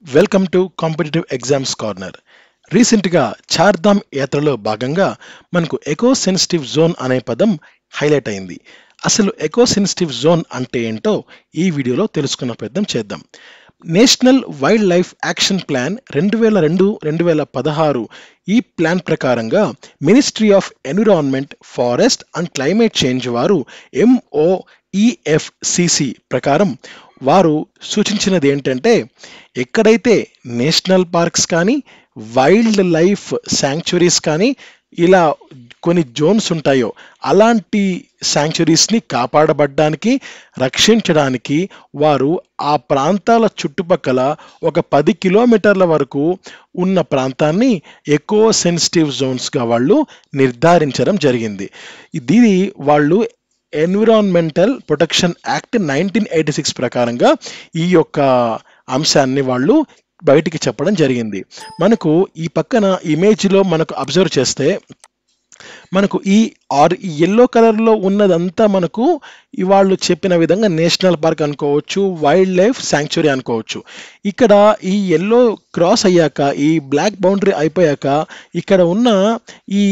Welcome to competitive exams corner. రీసెంట్గా చార్ధామ్ యాత్రలో భాగంగా మనకు ఎకో సెన్సిటివ్ జోన్ అనే పదం హైలైట్ అయింది. అసలు ఎకో సెన్సిటివ్ జోన్ అంటే ఏంటో ఈ వీడియోలో తెలుసుకున్న ప్రయత్నం చేద్దాం. National wild life action plan 2002-2016 ఈ ప్లాన్ ప్రకారంగా ministry of environment, forest and climate change వారు MOEFCC ప్రకారం వారు సూచించినది ఏంటంటే, ఎక్కడైతే నేషనల్ పార్క్స్ కానీ వైల్డ్ లైఫ్ శాంక్చురీస్ కానీ ఇలా కొన్ని జోన్స్ ఉంటాయో అలాంటి శాంక్చురీస్ని కాపాడబడ్డానికి, రక్షించడానికి వారు ఆ ప్రాంతాల చుట్టుపక్కల ఒక 10 కిలోమీటర్ల వరకు ఉన్న ప్రాంతాన్ని ఎకో సెన్సిటివ్ జోన్స్గా వాళ్ళు నిర్ధారించడం జరిగింది. ఇది వాళ్ళు ఎన్విరాన్మెంటల్ ప్రొటెక్షన్ యాక్ట్ 1986 ప్రకారంగా ఈ యొక్క అంశాన్ని వాళ్ళు బయటికి చెప్పడం జరిగింది. మనకు ఈ పక్కన ఇమేజ్లో మనకు అబ్జర్వ్ చేస్తే మనకు ఈ ఎల్లో కలర్లో ఉన్నదంతా మనకు వాళ్ళు చెప్పిన విధంగా నేషనల్ పార్క్ అనుకోవచ్చు, వైల్డ్ లైఫ్ శాంక్చురీ అనుకోవచ్చు. ఇక్కడ ఈ ఎల్లో క్రాస్ అయ్యాక, ఈ బ్లాక్ బౌండరీ అయిపోయాక ఇక్కడ ఉన్న ఈ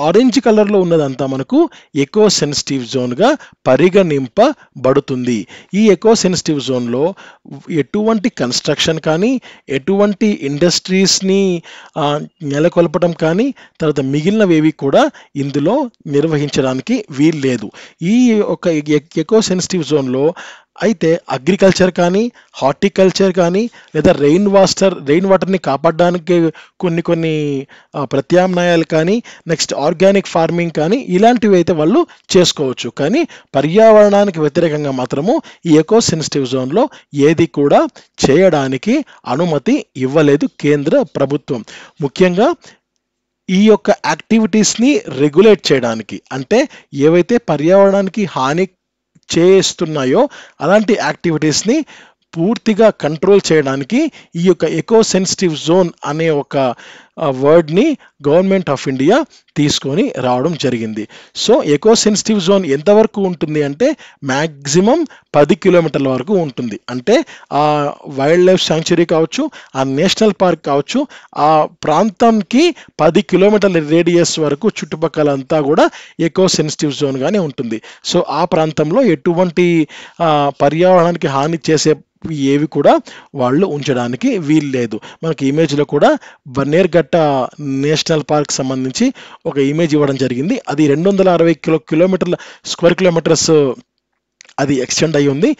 ఆరెంజ్ కలర్లో ఉన్నదంతా మనకు ఎకో సెన్సిటివ్ జోన్గా పరిగణింపబడుతుంది. ఈ ఎకో సెన్సిటివ్ జోన్లో ఎటువంటి కన్స్ట్రక్షన్ కానీ, ఎటువంటి ఇండస్ట్రీస్ని నెలకొల్పడం కానీ, తర్వాత మిగిలినవేవి కూడా ఇందులో నిర్వహించడానికి వీల్లేదు. ఈ ఒక ఎకో సెన్సిటివ్ జోన్లో అయితే అగ్రికల్చర్ కానీ, హార్టికల్చర్ కానీ, లేదా రెయిన్ వాటర్ని కాపాడడానికి కొన్ని ప్రత్యామ్నాయాలు కానీ, నెక్స్ట్ ఆర్గానిక్ ఫార్మింగ్ కానీ ఇలాంటివి అయితే వాళ్ళు చేసుకోవచ్చు. కానీ పర్యావరణానికి వ్యతిరేకంగా మాత్రము ఈ ఎకో సెన్సిటివ్ జోన్లో ఏది కూడా చేయడానికి అనుమతి ఇవ్వలేదు కేంద్ర ప్రభుత్వం. ముఖ్యంగా ఈ యొక్క యాక్టివిటీస్ని రెగ్యులేట్ చేయడానికి, అంటే ఏవైతే పర్యావరణానికి హాని చేస్తున్నాయో అలాంటి యాక్టివిటీస్ని పూర్తిగా కంట్రోల్ చేయడానికి ఈ యొక్క ఎకో సెన్సిటివ్ జోన్ అనే ఒక వర్డ్ని గవర్నమెంట్ ఆఫ్ ఇండియా తీసుకొని రావడం జరిగింది. సో ఎకో సెన్సిటివ్ జోన్ ఎంతవరకు ఉంటుంది అంటే మ్యాక్సిమం 10 కిలోమీటర్ల వరకు ఉంటుంది. అంటే ఆ వైల్డ్ లైఫ్ శాంక్చురీ కావచ్చు, ఆ నేషనల్ పార్క్ కావచ్చు, ఆ ప్రాంతంకి 10 కిలోమీటర్ల రేడియస్ వరకు చుట్టుపక్కలంతా కూడా ఎకో సెన్సిటివ్ జోన్గానే ఉంటుంది. సో ఆ ప్రాంతంలో ఎటువంటి పర్యావరణానికి హాని చేసే ఏవి కూడా వాళ్ళు ఉంచడానికి వీల్లేదు. మనకి ఇమేజ్లో కూడా బన్నేర్ఘట్ట నేషనల్ పార్క్ సంబంధించి ఒక ఇమేజ్ ఇవ్వడం జరిగింది. అది 260 స్క్వేర్ కిలోమీటర్స్ అది ఎక్స్టెండ్ అయి ఉంది.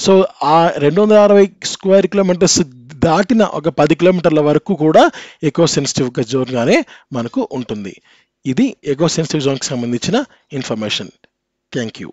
సో ఆ 260 స్క్వేర్ కిలోమీటర్స్ దాటిన ఒక 10 కిలోమీటర్ల వరకు కూడా ఎకో సెన్సిటివ్ జోన్గానే మనకు ఉంటుంది. ఇది ఎకో సెన్సిటివ్ జోన్కి సంబంధించిన ఇన్ఫర్మేషన్. Thank you.